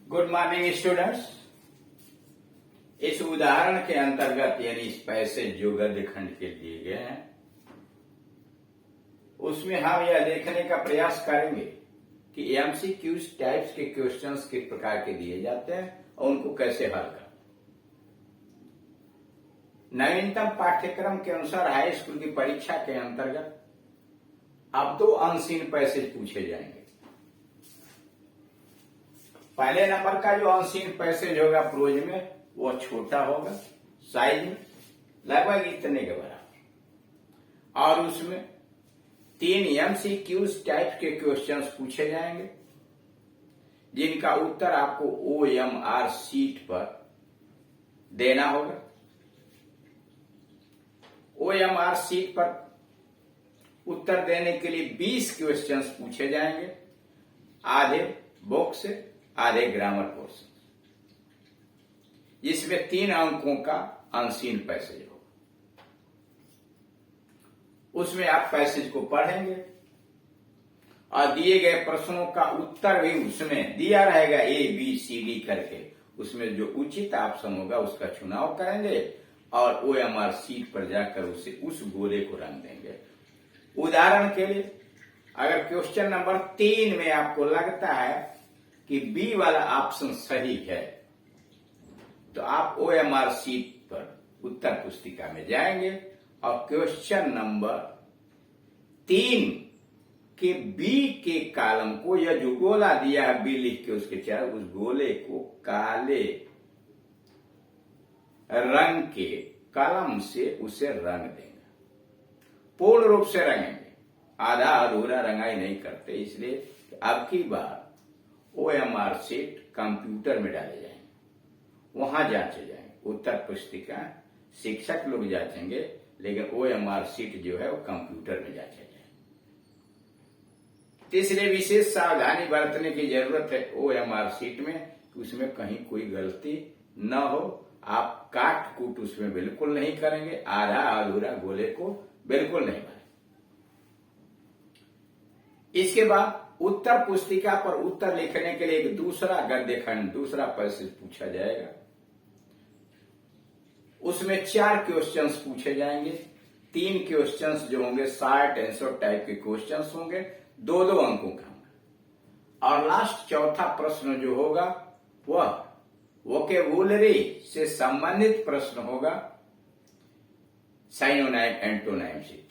Good morning students. इस उदाहरण के अंतर्गत यानी इस पैसेज जो गद्य खंड के दिए गए हैं उसमें हम यह देखने का प्रयास करेंगे कि एमसीक्यूज टाइप्स के क्वेश्चंस किस प्रकार के दिए जाते हैं और उनको कैसे हल करें। नवीनतम पाठ्यक्रम के अनुसार हाई स्कूल की परीक्षा के अंतर्गत अब 2 अनसीन पैसेज पूछे जाएंगे। पहले नंबर का जो अनसीन पैसेज होगा प्रोज में वो छोटा होगा, साइज में लगभग इतने के बराबर, और उसमें 3 एमसीक्यूज टाइप के क्वेश्चंस पूछे जाएंगे जिनका उत्तर आपको OMR शीट पर देना होगा। OMR शीट पर उत्तर देने के लिए 20 क्वेश्चंस पूछे जाएंगे, आधे बुक से आधे ग्रामर पोर्शन, जिसमें 3 अंकों का अनसीन पैसेज होगा। उसमें आप पैसेज को पढ़ेंगे और दिए गए प्रश्नों का उत्तर भी उसमें दिया रहेगा ABCD करके। उसमें जो उचित ऑप्शन होगा उसका चुनाव करेंगे और OMR शीट पर जाकर उसे उस गोले को रंग देंगे। उदाहरण के लिए अगर क्वेश्चन नंबर 3 में आपको लगता है कि B वाला ऑप्शन सही है तो आप OMR शीट पर उत्तर पुस्तिका में जाएंगे और क्वेश्चन नंबर 3 के B के कॉलम को या जो गोला दिया है B लिख के उसके चारों उस गोले को काले रंग के कलम से उसे रंग देंगे। पूर्ण रूप से रंगेंगे, आधा अधूरा रंगाई नहीं करते, इसलिए अब की बार OMR शीट कंप्यूटर में डाले जाएंगे, वहां जांचे जाएंगे। उत्तर पुस्तिका शिक्षक लोग जांचेंगे लेकिन OMR शीट जो है वो कंप्यूटर में जांचे जाएंगे। तीसरे विशेष सावधानी बरतने की जरूरत है OMR शीट में कि उसमें कहीं कोई गलती न हो। आप काट कूट उसमें बिल्कुल नहीं करेंगे, आधा अधूरा गोले को बिल्कुल नहीं बनाएंगे। इसके बाद उत्तर पुस्तिका पर उत्तर लिखने के लिए एक दूसरा गद्य खंड, दूसरा पैसेज पूछा जाएगा। उसमें 4 क्वेश्चंस पूछे जाएंगे। 3 क्वेश्चंस जो होंगे शॉर्ट आंसर टाइप के क्वेश्चंस होंगे, 2-2 अंकों का होंगे। और लास्ट चौथा प्रश्न जो होगा वह वोकेबुलरी से संबंधित प्रश्न होगा, साइनोनाइम, एंटोनाइम्स इत्यादि।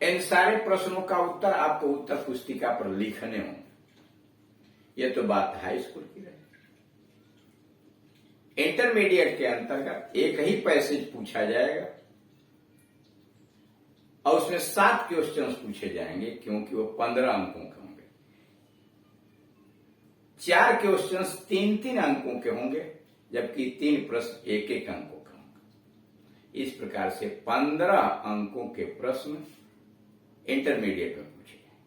इन सारे प्रश्नों का उत्तर आपको उत्तर पुस्तिका पर लिखने होंगे। यह तो बात हाई स्कूल की रही। इंटरमीडिएट के अंतर्गत एक ही पैसेज पूछा जाएगा और उसमें 7 क्वेश्चंस पूछे जाएंगे क्योंकि वो 15 अंकों के होंगे। 4 क्वेश्चंस 3-3 अंकों के होंगे जबकि 3 प्रश्न 1-1 अंकों के होंगे। इस प्रकार से 15 अंकों के प्रश्न इंटरमीडिएट में पूछे जाएंगे।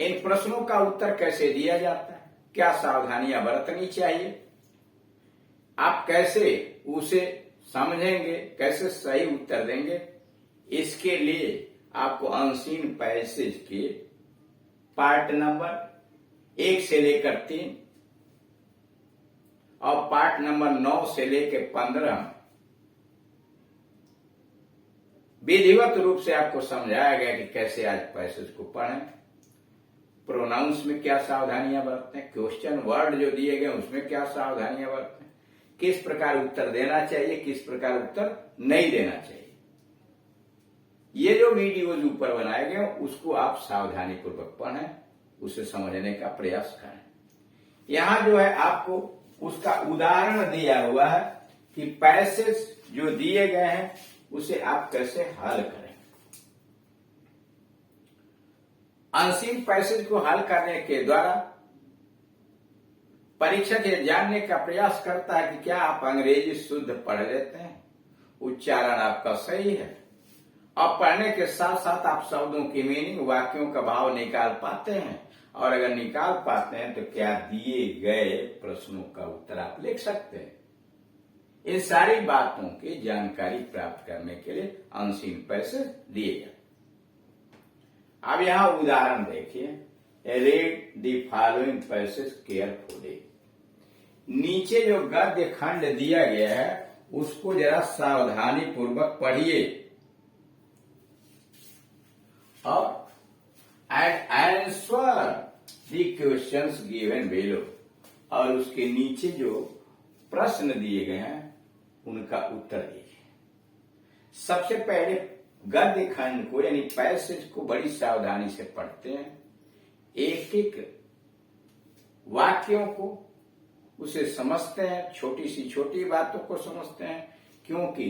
इन प्रश्नों का उत्तर कैसे दिया जाता है, क्या सावधानियां बरतनी चाहिए, आप कैसे उसे समझेंगे, कैसे सही उत्तर देंगे, इसके लिए आपको अनसीन पैसेज के पार्ट नंबर 1 से लेकर 3 और पार्ट नंबर 9 से लेकर 15 विधिवत रूप से आपको समझाया गया कि कैसे आज पैसेज को पढ़ें, प्रोनाउंस में क्या सावधानियां बरतें, क्वेश्चन वर्ड जो दिए गए उसमें क्या सावधानियां बरतें, किस प्रकार उत्तर देना चाहिए, किस प्रकार उत्तर नहीं देना चाहिए। ये जो वीडियोज ऊपर बनाए गए उसको आप सावधानी पूर्वक पढ़ें, उसे समझने का प्रयास करें। यहां जो है आपको उसका उदाहरण दिया हुआ है कि पैसेज जो दिए गए हैं उसे आप कैसे हल करें। अनसीन पैसेज को हल करने के द्वारा परीक्षक यह जानने का प्रयास करता है कि क्या आप अंग्रेजी शुद्ध पढ़ लेते हैं, उच्चारण आपका सही है, और पढ़ने के साथ साथ आप शब्दों की मीनिंग, वाक्यों का भाव निकाल पाते हैं, और अगर निकाल पाते हैं तो क्या दिए गए प्रश्नों का उत्तर आप लिख सकते हैं। इन सारी बातों की जानकारी प्राप्त करने के लिए अनसीन पैसेज दिए जाते। अब यहां उदाहरण देखिए, read the following passage carefully. नीचे जो गद्य खंड दिया गया है उसको जरा सावधानी पूर्वक पढ़िए और answer the questions given below, और उसके नीचे जो प्रश्न दिए गए हैं उनका उत्तर दीजिए। सबसे पहले गद्य खंड को यानी पैसेज को बड़ी सावधानी से पढ़ते हैं, एक एक वाक्यों को उसे समझते हैं, छोटी सी छोटी बातों को समझते हैं, क्योंकि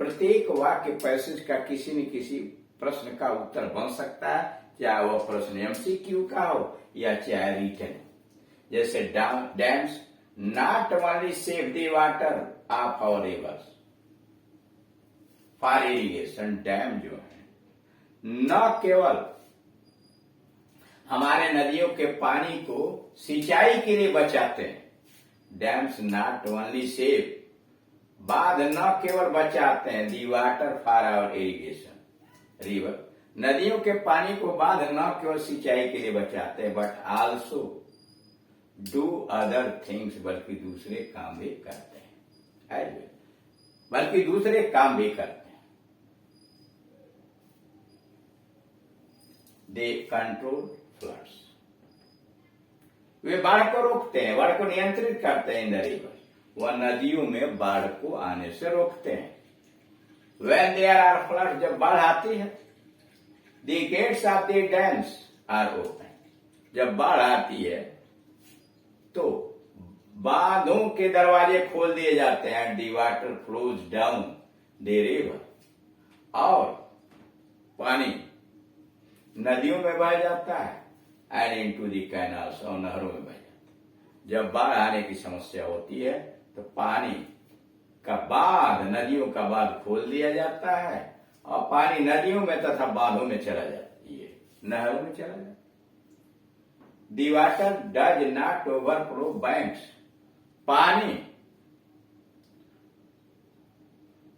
प्रत्येक वाक्य पैसेज का किसी न किसी प्रश्न का उत्तर बन सकता है, चाहे वह प्रश्न एमसीक्यू का हो या चाहे रिटन। जैसे dams not only save the water of our rivers for irrigation, dam जो है न केवल हमारे नदियों के पानी को सिंचाई के लिए बचाते हैं, डैम्स नॉट ओनली सेव, बांध न केवल बचाते हैं the water for our irrigation river, नदियों के पानी को बांध न केवल सिंचाई के लिए बचाते हैं, but also do other things, बल्कि दूसरे काम भी करते हैं, बल्कि दूसरे काम भी करते हैं। दे कंट्रोल फ्लड्स, वे बाढ़ को रोकते हैं, बाढ़ को नियंत्रित करते हैं इन द रिवर, वह नदियों में बाढ़ को आने से रोकते हैं। When there are floods, जब बाढ़ आती है, the gates of the dams are open, जब बाढ़ आती है तो बांधों के दरवाजे खोल दिए जाते हैं, the water flows down the river, और पानी नदियों में बह जाता है, and into the canals, और नहरों में बह जाता है। जब बाढ़ आने की समस्या होती है तो पानी का बांध, नदियों का बांध खोल दिया जाता है और पानी नदियों में तथा बांधों में चला जाता है, नहरों में चला जाता है। The water does not overflow banks, पानी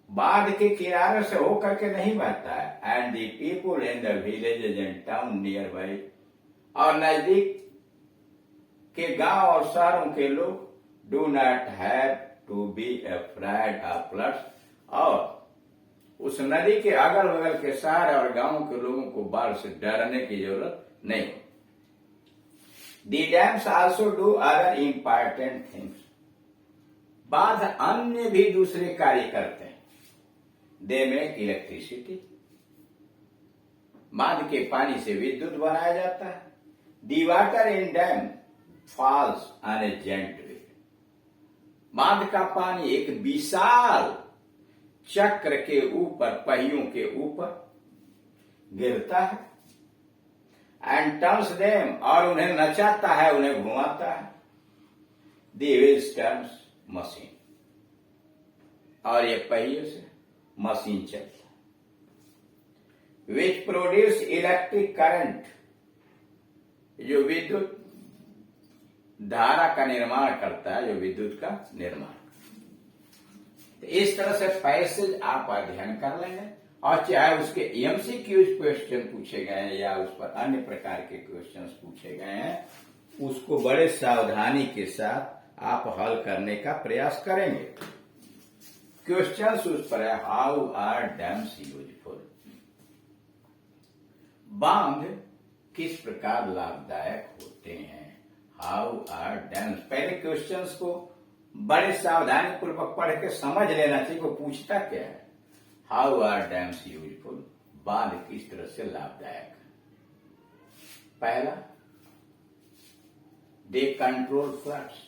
बांध के किनारे से होकर के नहीं बहता है, and the people in the villages and town nearby, और नजदीक के गांव और शहरों के लोग do not have to be afraid of floods, और उस नदी के अगल बगल के शहर और गांव के लोगों को बाढ़ से डरने की जरूरत नहीं। The dams also do other important things, बांध अन्य भी दूसरे कार्य करते हैं। They make electricity, बांध के पानी से विद्युत बनाया जाता है। The water in dam falls on a giant wheel, बांध का पानी एक विशाल चक्र के ऊपर, पहियों के ऊपर गिरता है, एंड टर्न्स देम, और उन्हें नचाता है, उन्हें घुमाता है। दी व्हील्स टर्न्स मशीन, और ये पहिए से मशीन चलती है। विच प्रोड्यूस इलेक्ट्रिक करंट, जो विद्युत धारा का निर्माण करता है, जो विद्युत का निर्माण। तो इस तरह से पैसेज आप अध्ययन कर लेंगे, और चाहे उसके एमसीक्यूज क्वेश्चन पूछे गए हैं या उस पर अन्य प्रकार के क्वेश्चंस पूछे गए हैं, उसको बड़े सावधानी के साथ आप हल करने का प्रयास करेंगे। क्वेश्चंस उस पर है, हाउ आर डैम्स यूजफुल, बांध किस प्रकार लाभदायक होते हैं। हाउ आर डैम्स, पहले क्वेश्चंस को बड़े सावधानी पूर्वक पढ़ के समझ लेना चाहिए वो पूछता क्या है। हाउ आर डैम्स यूजफुल, बांध किस तरह से लाभदायक है। पहला, दे कंट्रोल फ्लड्स,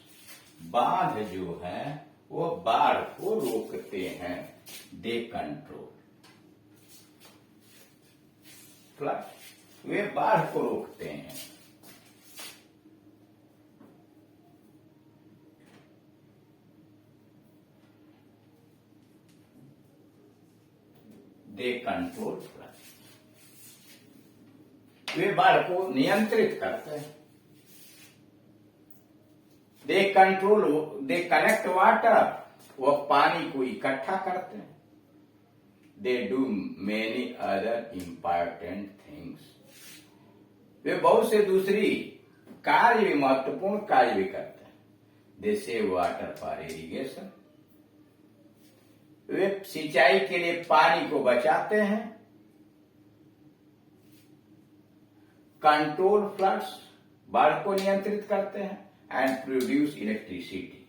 बांध जो है वो बाढ़ को रोकते हैं। दे कंट्रोल फ्लड्स, वे बाढ़ को रोकते हैं। दे कंट्रोल फ्लड्स, वे बाढ़ को नियंत्रित करते हैं। They control, they collect water, वह पानी को इकट्ठा करते हैं। They do many other important things, वे बहुत से दूसरी कार्य भी, महत्वपूर्ण कार्य भी करते हैं। दे सेव वाटर फॉर इरिगेशन, वे सिंचाई के लिए पानी को बचाते हैं। कंट्रोल फ्लड्स, बाढ़ को नियंत्रित करते हैं। एंड प्रोड्यूस इलेक्ट्रिसिटी,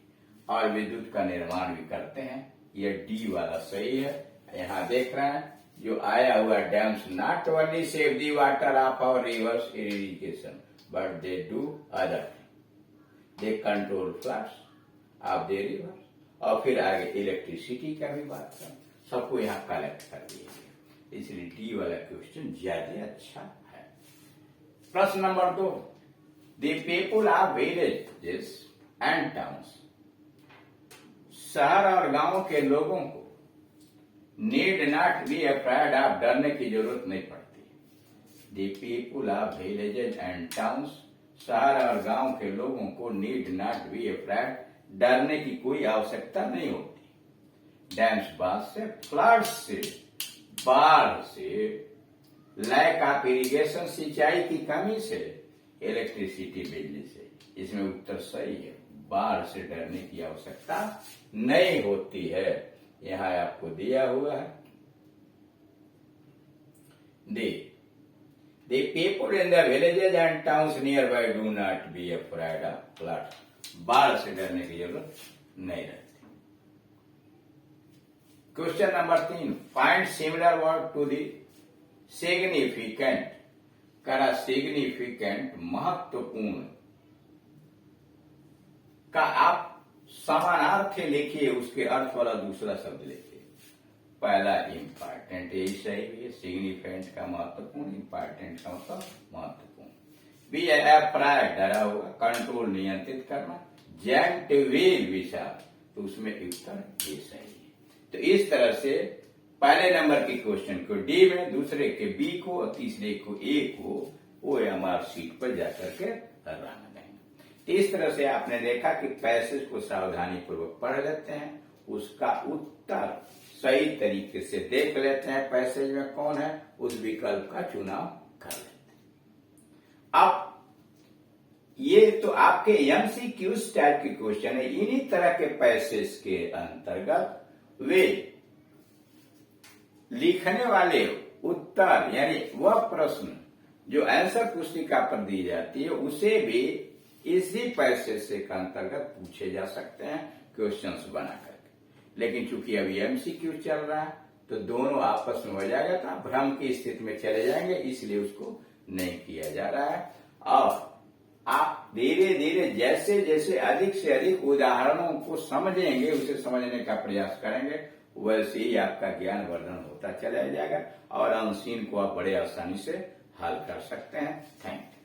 और विद्युत का निर्माण भी करते हैं। यह डी वाला सही है। यहां देख रहे हैं जो आया हुआ, dams not only save the water of our rivers irrigation but they do other thing, they control floods of the rivers, और फिर आगे इलेक्ट्रिसिटी का भी बात कर, सबको यहाँ कलेक्ट कर दिया गया। इसलिए डी वाला क्वेश्चन ज्यादा अच्छा है। प्रश्न number 2, the people of villages and towns, शहर और गांव के लोगों को need not be afraid of, डरने की जरूरत नहीं पड़ती। The people of villages and towns, शहर और गांव के लोगों को नीड नॉट बी अफ्रेड, डरने की कोई आवश्यकता नहीं होती। डैम्स, बांध से, फ्लड्स से, बाढ़ से, लैक ऑफ इरिगेशन, सिंचाई की कमी से, इलेक्ट्रिसिटी, बिजली से। इसमें उत्तर सही है, बाढ़ से डरने की आवश्यकता नहीं होती है। यहां आपको दिया हुआ है। The people in the villages and towns nearby do not be afraid of floods. बाढ़ से डरने की जरूरत नहीं रहती। Question number 3, find similar word to the significant. करा सिग्निफिकेंट, महत्वपूर्ण का आप समानार्थी लिखिए, उसके अर्थ वाला दूसरा शब्द लिखिए। पहला इम्पॉर्टेंट, यही सही है। सिग्निफिकेंट का महत्वपूर्ण, इम्पॉर्टेंट का मतलब महत्वपूर्ण। बी है प्राय, डरा हुआ। कंट्रोल, नियंत्रित करना। जेंटविल, विशाल, तो उसमें उत्तर ये सही है। तो इस तरह से पहले नंबर के क्वेश्चन को डी में, दूसरे के बी को, और तीसरे को ए को वो एमआर शीट पर जाकर के रहना देंगे। इस तरह से आपने देखा कि पैसेज को सावधानी पूर्वक पढ़ लेते हैं, उसका उत्तर सही तरीके से देख लेते हैं, पैसेज में कौन है, उस विकल्प का चुनाव कर लेते हैं। अब ये तो आपके एमसीक्यूज टाइप के क्वेश्चन है। इन्हीं तरह के पैसेज के अंतर्गत वे लिखने वाले उत्तर, यानी वह प्रश्न जो आंसर पुस्तिका पर दी जाती है, उसे भी इसी पैसेज से के अंतर्गत पूछे जा सकते हैं क्वेश्चंस बना करके। लेकिन चूंकि अभी एमसीक्यू चल रहा है तो दोनों आपस में हो जाएगा, तो आप भ्रम की स्थिति में चले जाएंगे, इसलिए उसको नहीं किया जा रहा है। और आप धीरे धीरे जैसे जैसे अधिक से अधिक उदाहरणों को समझेंगे, उसे समझने का प्रयास करेंगे, वैसे ही आपका ज्ञान वर्धन होता चला जाएगा और अनसीन को आप बड़े आसानी से हल कर सकते हैं। Thank you.